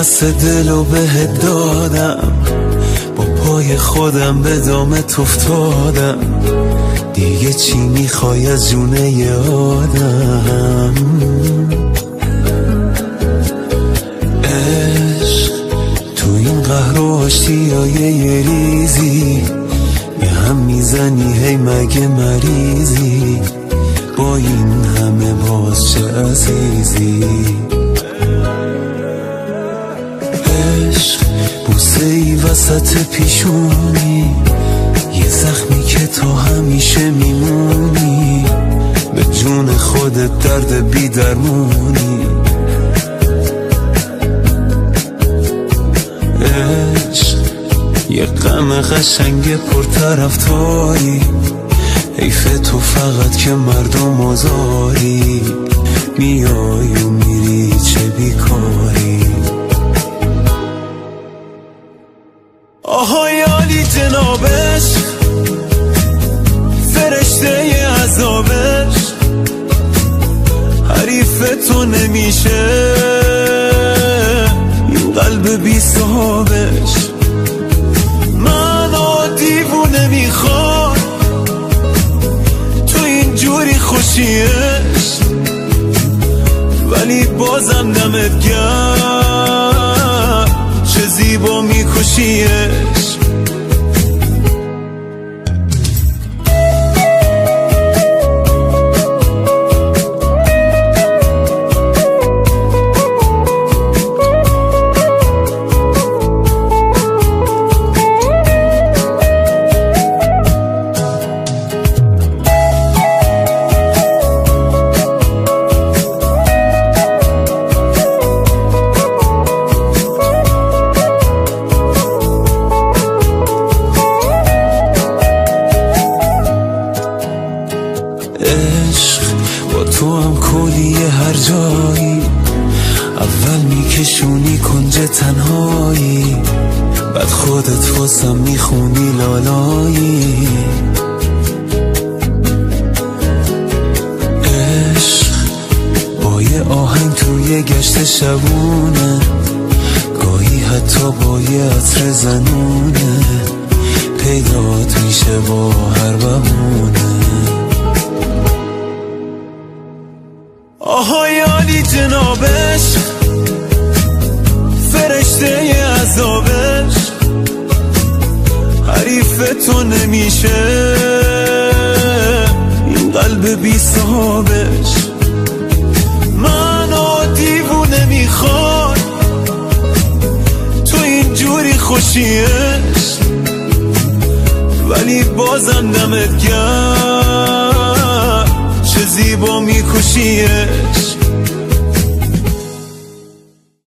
دست دلو بهت دادم، با پای خودم به دامت افتادم، دیگه چی میخوای از جونه ی آدم؟ عشق تو این قهر و آشتیای یه ریزی به هم میزنی، هی مگه مریضی؟ با این همه باز چه عزیزی؟ عشق بوسه ای وسط پیشونی، یه زخمی که تا همیشه میمونی، به جون خودت درد بی درمونی. عشق یه غم قشنگ پرطرفداری، حیف تو فقط که مردم آزاری، میای و میری چه بیکاری. آهای عالی جنابش، فرشته ی عذابش، حریف تو نمیشه این قلب بی صاحبش. منو دیوونه میخواد تو اینجوری خوشیش، ولی بازم دمت گرم چه زیبا میکشیش. عشق با تو هم کلیه هر جایی، اول میکشونی کنج تنهایی، بعد خودت واسم میخونی لالایی. عشق با یه آهنگ توی گشت شبونه، گاهی حتی با یه عطر زنونه، پیدات میشه با هر بهونه. آهای عالی جنابش، فرشته ی عذابش، حریف تو نمیشه این قلب بی صاحبش. منو دیوونه میخواد تو اینجوری خوشیش، ولی بازم دمت گرم چه زیبا میکشیش.